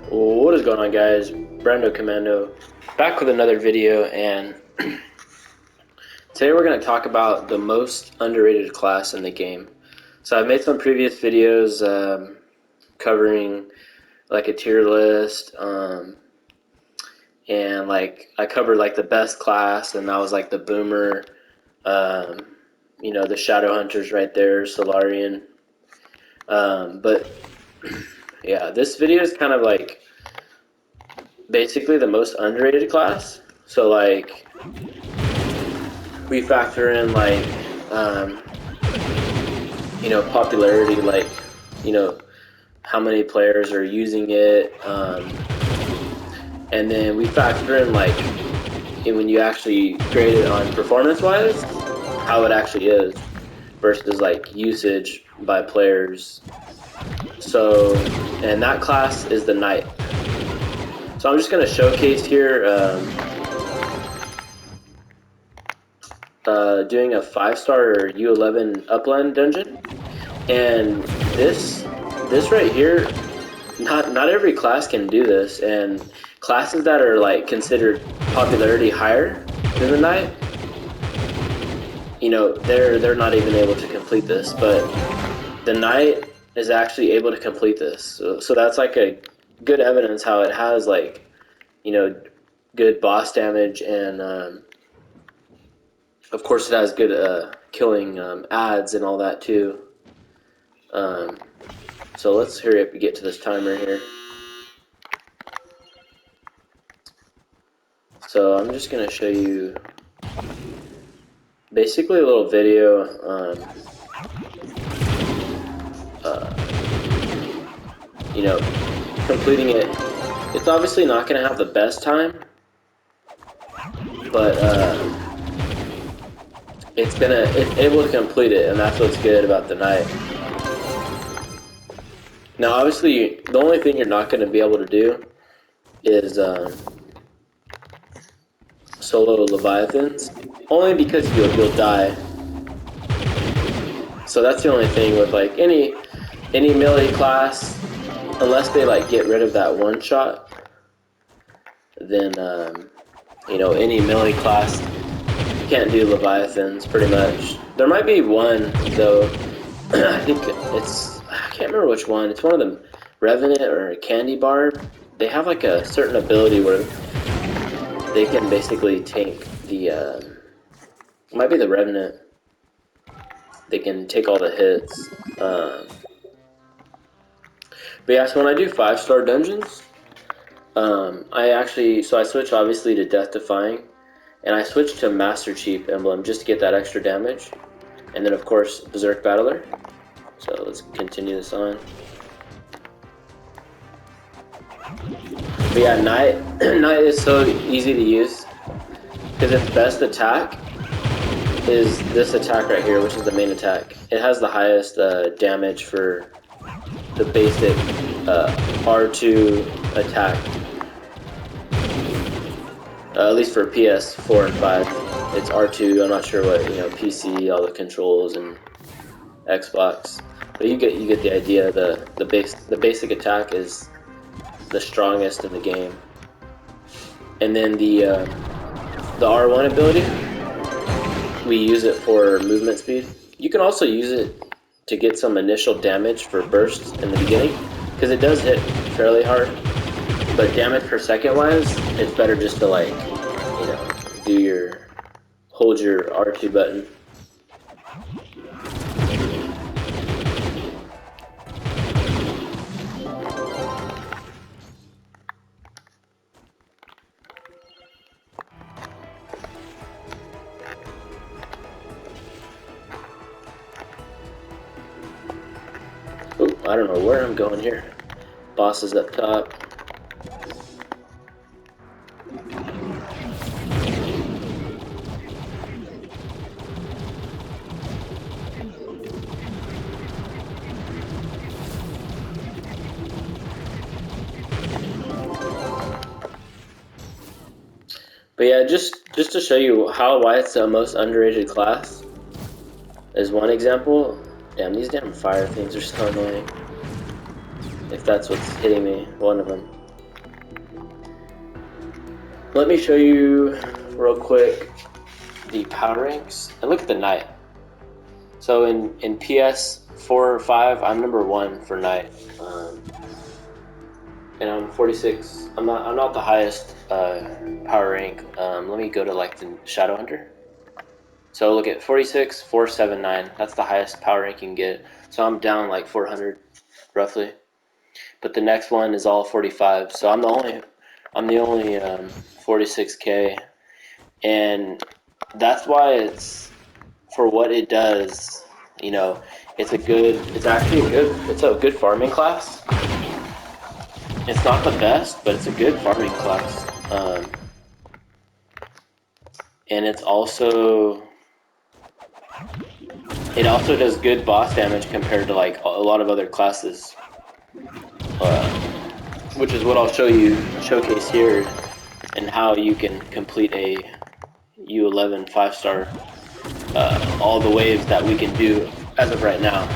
What is going on, guys? Brando Commando back with another video, and today we're going to talk about the most underrated class in the game. So I've made some previous videos covering like a tier list, and like I covered like the best class, and that was like the Boomer, the Shadow Hunters right there, Solarian. But yeah, this video is kind of like basically the most underrated class. So like we factor in like popularity, like how many players are using it, and then we factor in like when you actually grade it on performance wise, how it actually is versus like usage by players. So, and that class is the Knight. So I'm just going to showcase here doing a 5-star U11 upland dungeon, and this right here, not every class can do this, and classes that are like considered popularity higher than the Knight, they're not even able to complete this, but the Knight is actually able to complete this. So that's like a good evidence how it has like good boss damage, and of course it has good killing ads and all that too. So let's hurry up and get to this timer here. So I'm just going to show you basically a little video completing it. It's obviously not going to have the best time, but it's able to complete it, and that's what's good about the Knight. Now obviously the only thing you're not going to be able to do is solo Leviathans, only because you'll die. So that's the only thing with like any melee class, unless they like get rid of that one shot, then any melee class can't do Leviathans pretty much. There might be one though. I can't remember which one. It's one of them, Revenant or Candy Bar. They have like a certain ability where they can basically tank the it might be the Revenant. They can take all the hits. But yeah, so when I do 5-star dungeons, I switch obviously to Death Defying, and I switch to Master Chief Emblem just to get that extra damage, and then of course Berserk Battler. So let's continue this on. But yeah, Knight is so easy to use because its best attack is this attack right here, which is the main attack. It has the highest damage for the basic R2 attack. At least for PS4 and 5, it's R2. I'm not sure what PC, all the controls, and Xbox, but you get the idea. The basic attack is the strongest in the game, and then the R1 ability, we use it for movement speed. You can also use it to get some initial damage for bursts in the beginning, because it does hit fairly hard. But damage per second wise, it's better just to like, hold your R2 button. Ooh, I don't know where I'm going here. Boss is up top. But yeah, just to show you why it's the most underrated class is one example. Damn, these damn fire things are so annoying. If that's what's hitting me, one of them. let me show you real quick the power ranks, and look at the night. So in PS 4 or 5, I'm number 1 for night, and I'm 46. I'm not the highest power rank. Let me go to like the Shadow Hunter. So look at 46, 479. That's the highest power rank you can get. So I'm down like 400 roughly. But the next one is all 45. So I'm the only 46K, and that's why it's, for what it does, you know, it's a good farming class. It's not the best, but it's a good farming class. And it also does good boss damage compared to like a lot of other classes, which is what I'll showcase here, and how you can complete a U11 5-star, all the waves that we can do as of right now.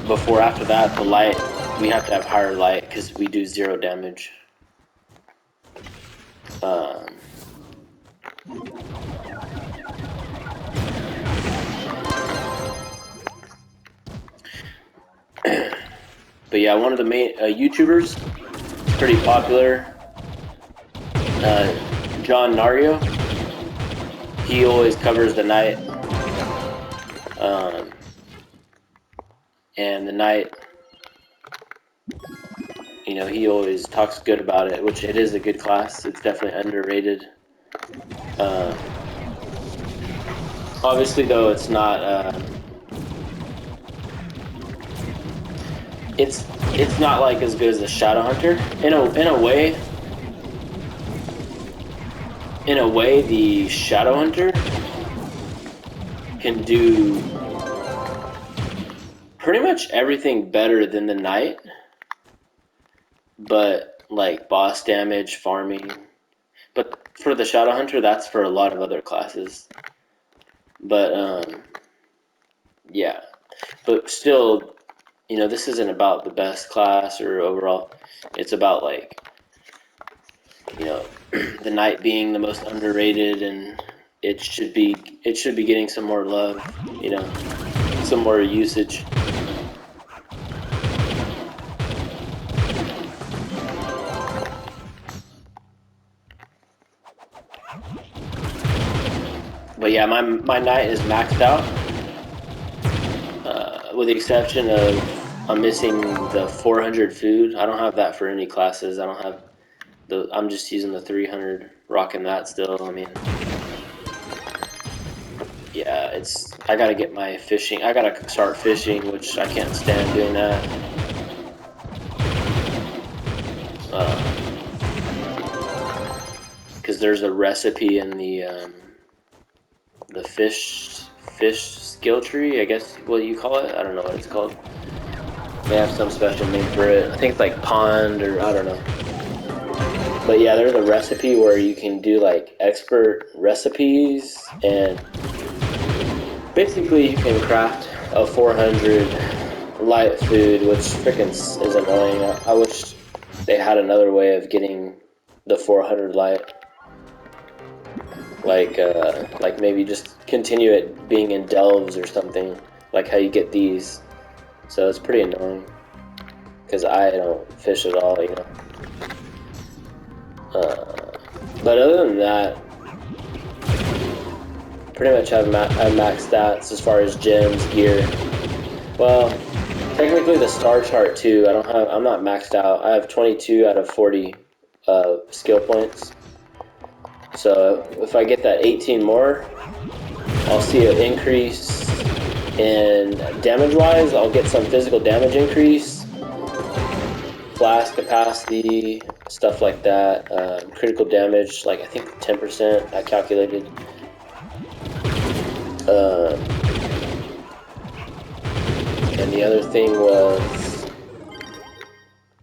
After that, the light, we have to have higher light because we do 0 damage. But yeah, one of the main YouTubers, pretty popular, John Nario. He always covers the night, and the night, you know, he always talks good about it, which it is a good class. It's definitely underrated. Obviously, though, it's not. It's not like as good as the Shadow Hunter. In a way. In a way, the Shadow Hunter can do pretty much everything better than the Knight, but like boss damage, farming. But for the Shadow Hunter, that's for a lot of other classes. But yeah, but still, you know, this isn't about the best class or overall. It's about, like, you know, the Knight being the most underrated, and it should be getting some more love, you know, some more usage. But yeah, my Knight is maxed out, with the exception of I'm missing the 400 food. I don't have that for any classes. I don't have I'm just using the 300, rocking that still. I mean, yeah, I gotta get my fishing. I gotta start fishing, which I can't stand doing that. Because there's a recipe in the fish skill tree, I guess what you call it. I don't know what it's called. They have some special name for it. I think it's like pond, or I don't know. But yeah, there's a recipe where you can do like expert recipes, and basically you can craft a 400 light food, which freaking is annoying. I wish they had another way of getting the 400 light. Like maybe just continue it being in delves or something, like how you get these. So it's pretty annoying, because I don't fish at all, you know. But other than that, pretty much have max stats as far as gems, gear. Well, technically the star chart too. I'm not maxed out. I have 22 out of 40 skill points. So if I get that 18 more, I'll see an increase in damage-wise. I'll get some physical damage increase, blast capacity, stuff like that. Critical damage, like I think 10% I calculated. And the other thing was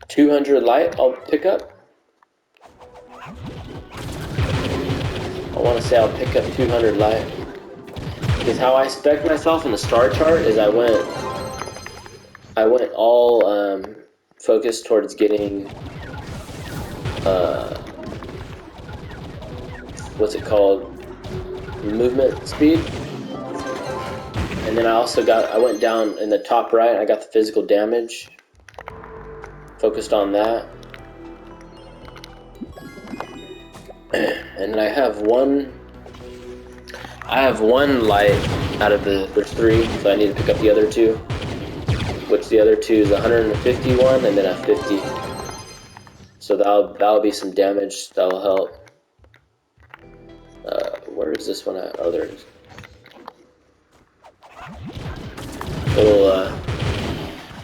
200 light I'll pick up. I want to say I'll pick up 200 light. Because how I spec myself in the star chart is I went all focused towards getting what's it called, movement speed. And then I went down in the top right, I got the physical damage, focused on that. And then I have one light out of there's 3, so I need to pick up the other 2. Which the other 2 is 151 and then a 50. So that'll be some damage, that'll help. Where is this one at? Oh, there it is.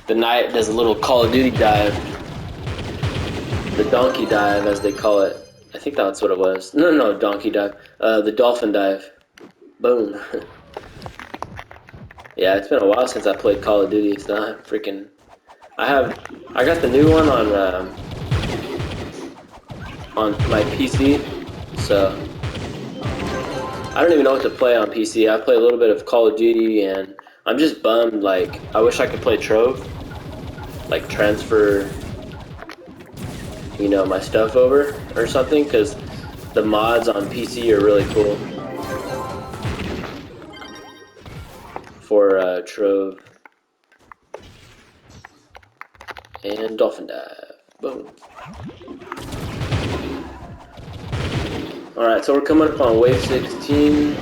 The knight does a little Call of Duty dive. The donkey dive, as they call it. I think that's what it was. No, donkey dive. The dolphin dive. Boom. Yeah, it's been a while since I played Call of Duty. It's not freaking... I got the new one on my PC, so I don't even know what to play on PC. I play a little bit of Call of Duty, and I'm just bummed. Like, I wish I could play Trove, like transfer, you know, my stuff over or something, because the mods on PC are really cool for Trove and dolphin dive. Boom. Alright, so we're coming up on wave 17.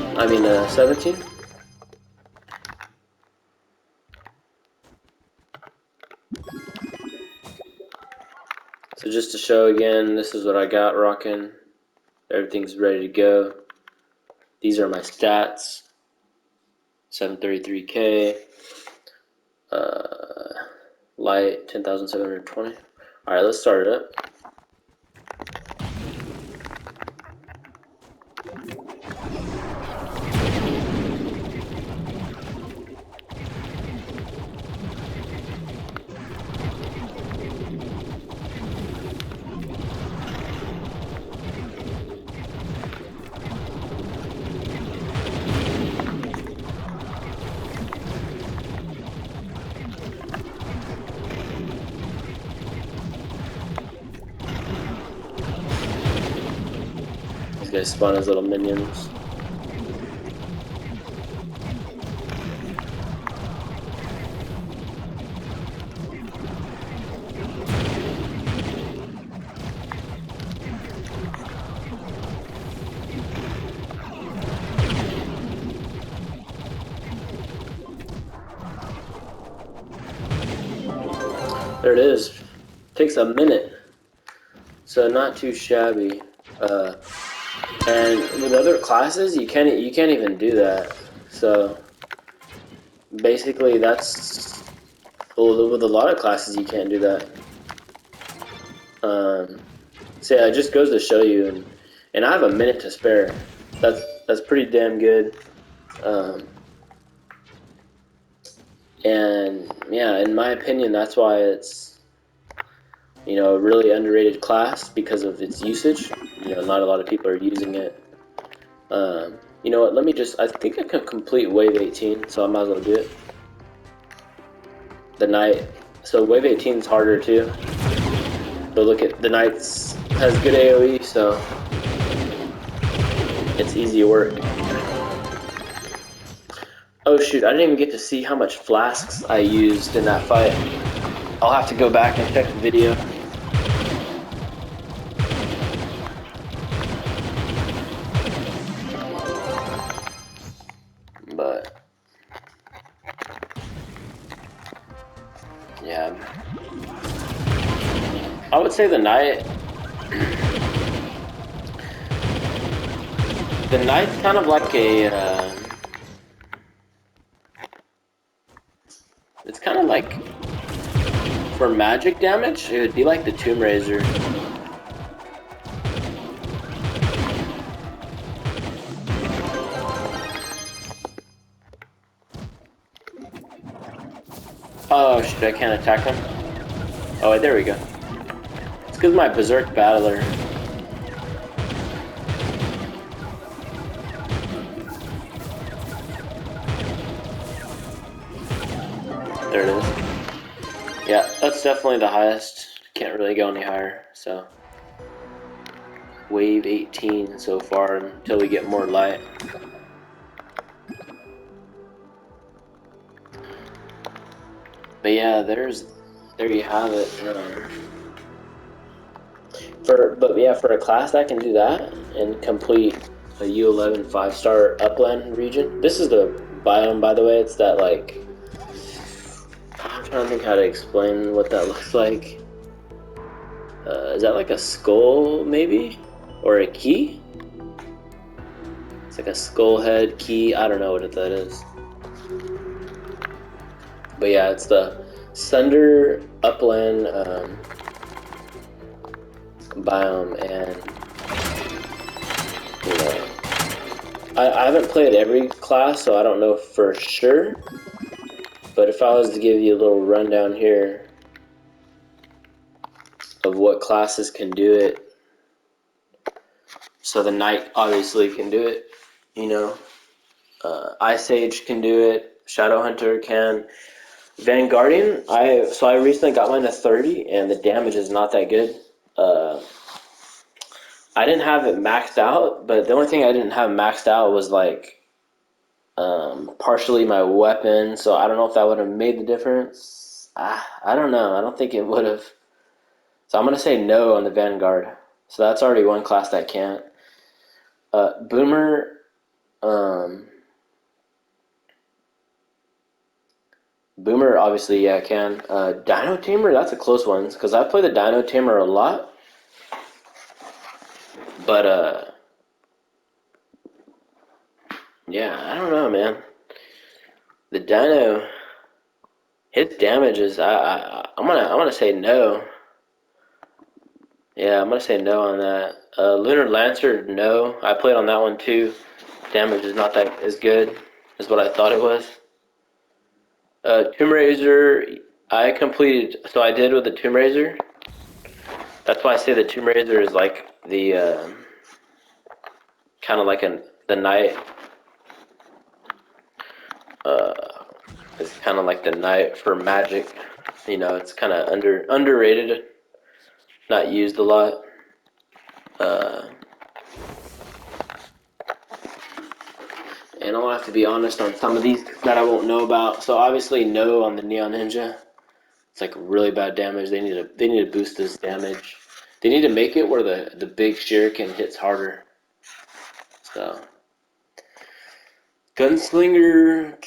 So just to show again, this is what I got rocking. Everything's ready to go. These are my stats. 733K. Light 10,720. Alright, let's start it up. These guys spawn as little minions. There it is. Takes a minute, so not too shabby. And with other classes, you can't even do that. So basically, that's with a lot of classes you can't do that. So yeah, it just goes to show you, and I have a minute to spare. That's pretty damn good. And yeah, in my opinion, that's why it's, you know, a really underrated class because of its usage. You know, not a lot of people are using it. You know what, I think I can complete wave 18, so I might as well do it. The knight, so wave 18 is harder too. But look at, the knight has good AoE, so it's easy work. Oh shoot, I didn't even get to see how much flasks I used in that fight. I'll have to go back and check the video. But yeah, I would say the knight's kind of like a it's kind of like, for magic damage, it would be like the Tomb Raiser. Oh shit, I can't attack him. Oh wait, there we go. It's because my Berserk Battler. There it is. Yeah, that's definitely the highest. Can't really go any higher, so. wave 18 so far until we get more light. But yeah, there you have it. For a class that can do that and complete a U11 5-star upland region. This is the biome, by the way. It's that, like, I'm trying to think how to explain what that looks like. Is that like a skull, maybe? Or a key? It's like a skull head key. I don't know what that is. But yeah, it's the Sunder Upland biome, and you know, I haven't played every class, so I don't know for sure. But if I was to give you a little rundown here of what classes can do it, so the Knight obviously can do it, you know. Ice Age can do it. Shadow Hunter can. Vanguardian, I recently got mine to 30, and the damage is not that good. I didn't have it maxed out, but the only thing I didn't have maxed out was like partially my weapon. So I don't know if that would have made the difference. I don't know. I don't think it would have. So I'm gonna say no on the Vanguard. So that's already one class that can't. Boomer. Boomer, obviously, yeah, can. Dino Tamer, that's a close one, because I play the Dino Tamer a lot. But, yeah, I don't know, man. The Dino, his damage is, I'm gonna say no. Yeah, I'm gonna say no on that. Lunar Lancer, no. I played on that one too. Damage is not that as good as what I thought it was. Tomb Raiser, I completed, so I did with the Tomb Raiser. That's why I say the Tomb Raiser is like the, kind of like the Knight. It's kind of like the Knight for Magic. You know, it's kind of underrated, not used a lot. And I'll have to be honest on some of these that I won't know about. So obviously, no on the Neon Ninja. It's like really bad damage. They need to boost this damage. They need to make it where the big shuriken hits harder. So Gunslinger.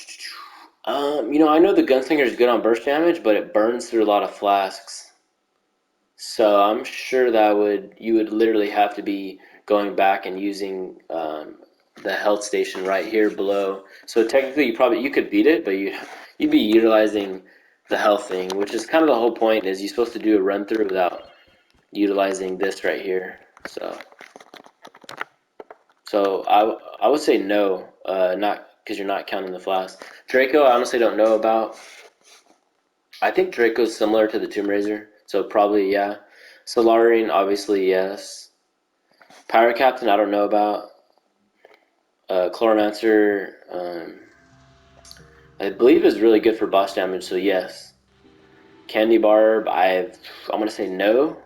I know the Gunslinger is good on burst damage, but it burns through a lot of flasks. So I'm sure that you would literally have to be going back and using the health station right here below. So technically, you could beat it, but you'd be utilizing the health thing, which is kind of the whole point. Is you're supposed to do a run through without utilizing this right here. So I would say no, not because you're not counting the flask. Draco, I honestly don't know about. I think Draco's similar to the Tomb Raiser, so probably yeah. Solarian, obviously yes. Pirate Captain, I don't know about. Chloromancer, I believe is really good for boss damage, so yes. Candy Barb, I'm gonna say no,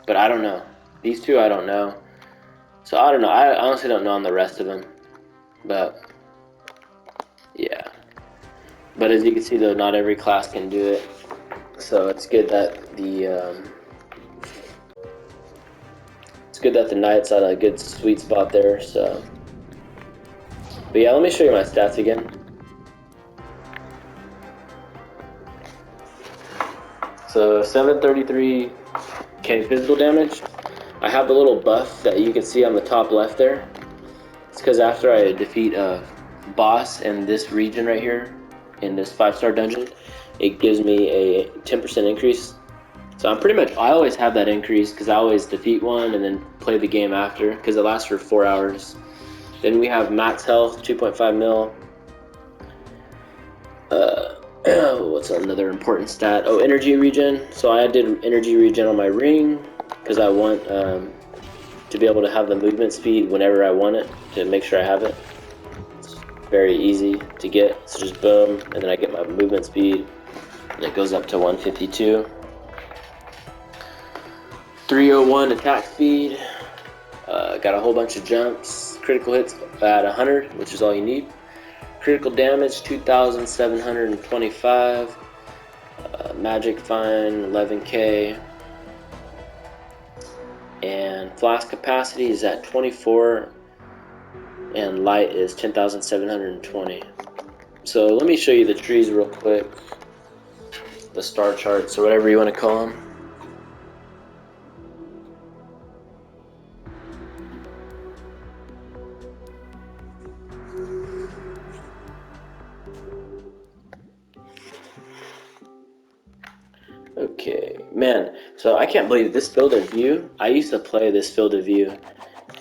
but I don't know. These two, I don't know. So I don't know. I honestly don't know on the rest of them, but yeah. But as you can see, though, not every class can do it. So it's good that the Knight's at a good sweet spot there. So, but yeah, let me show you my stats again. So 733k physical damage. I have the little buff that you can see on the top left there. It's because after I defeat a boss in this region right here, in this 5-star dungeon, it gives me a 10% increase. So I always have that increase because I always defeat one and then play the game after because it lasts for 4 hours. Then we have max health, 2.5 mil. What's another important stat? Oh, energy regen. So I did energy regen on my ring because I want to be able to have the movement speed whenever I want it, to make sure I have it. It's very easy to get. So just boom, and then I get my movement speed, and it goes up to 152. 301 attack speed. Got a whole bunch of jumps. Critical hits at 100, which is all you need. Critical damage 2,725. Magic Fine 11k. And flask capacity is at 24. And light is 10,720. So let me show you the trees real quick. The star charts, or whatever you want to call them. Okay, man, so I can't believe this field of view. I used to play this field of view,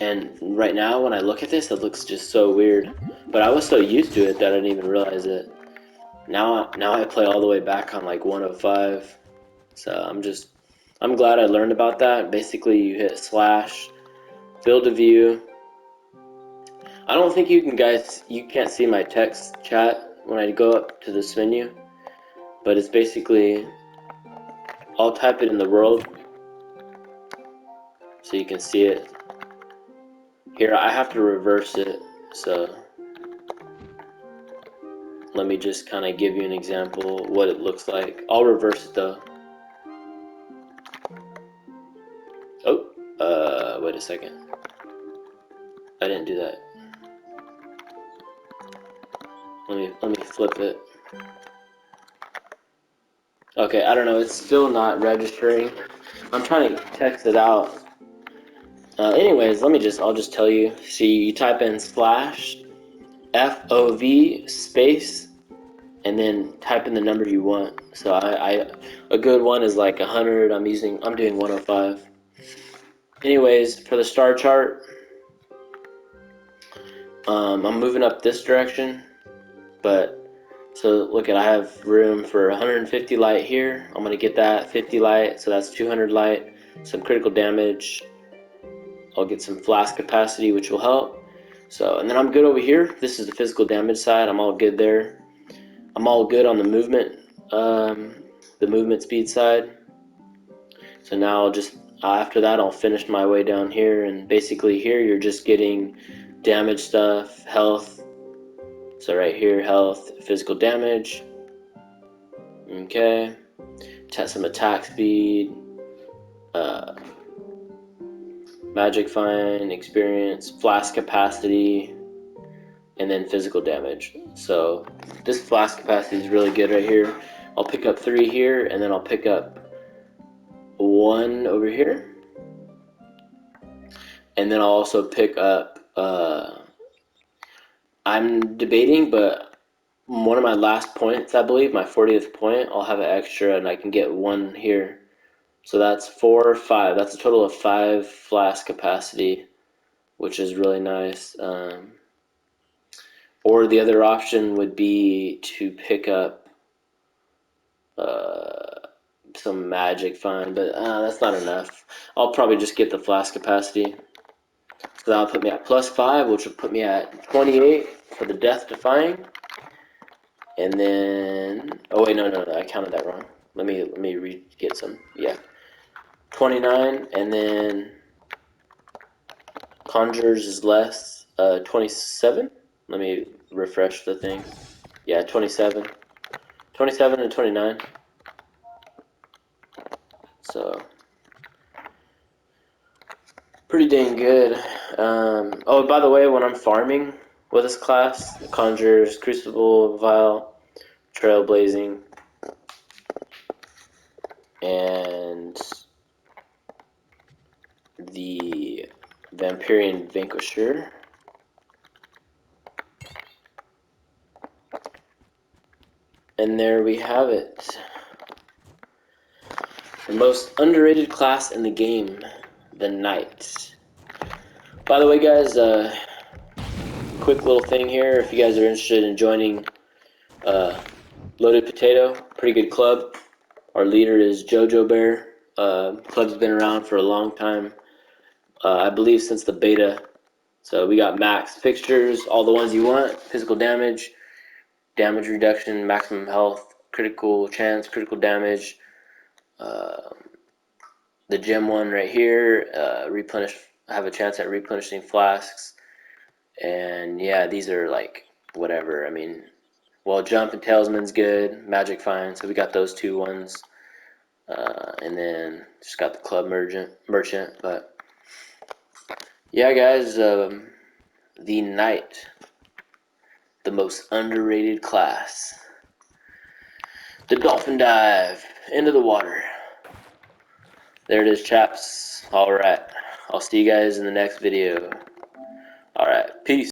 and right now when I look at this, it looks just so weird. But I was so used to it that I didn't even realize it. Now I play all the way back on like 105. So I'm glad I learned about that. Basically, you hit slash, field of view. I don't think you can't see my text chat when I go up to this menu, but it's basically, I'll type it in the world so you can see it. Here, I have to reverse it, so let me just kind of give you an example of what it looks like. I'll reverse it though. Oh, wait a second. I didn't do that. Let me flip it. Okay, I don't know, it's still not registering. I'm trying to text it out. Anyways, I'll just tell you. See, you type in slash FOV space and then type in the number you want. So a good one is like 100. I'm doing 105. Anyways, for the star chart, I'm moving up this direction, but so look at, I have room for 150 light here. I'm gonna get that 50 light, so that's 200 light, some critical damage. I'll get some flask capacity, which will help. So, and then I'm good over here. This is the physical damage side. I'm all good there. I'm all good on the movement speed side. So now after that, I'll finish my way down here, and basically here you're just getting damage stuff, health. So right here, health, physical damage. Okay, test some attack speed, magic fine, experience, flask capacity, and then physical damage. So this flask capacity is really good right here. I'll pick up 3 here, and then I'll pick up 1 over here, and then I'll also pick up I'm debating, but one of my last points, I believe my 40th point, I'll have an extra and I can get 1 here. So that's 4 or 5. That's a total of 5 flask capacity, which is really nice. Or the other option would be to pick up some magic fine, but that's not enough. I'll probably just get the flask capacity. So that'll put me at +5, which will put me at 28 for the death defying. And then, oh wait, no, I counted that wrong. Let me get some. Yeah, 29, and then conjures is less. 27. Let me refresh the thing. Yeah, 27, 27 and 29. So pretty dang good. Oh, by the way, when I'm farming with this class, conjures, crucible, vial, trailblazing, and the Vampirian Vanquisher. And there we have it. The most underrated class in the game, the Knight. By the way, guys, quick little thing here. If you guys are interested in joining Loaded Potato, pretty good club. Our leader is Jojo Bear. Club's been around for a long time. I believe since the beta. So we got max fixtures, all the ones you want, physical damage, damage reduction, maximum health, critical chance, critical damage, the gem one right here, replenish have a chance at replenishing flasks. And yeah, these are like whatever. I mean, well, Jump and Tailsman's good. Magic Find. So we got those two ones. And then just got the Club Merchant. But yeah, guys, the Knight, the most underrated class. The Dolphin Dive into the water. There it is, chaps. Alright. I'll see you guys in the next video. Alright. Peace.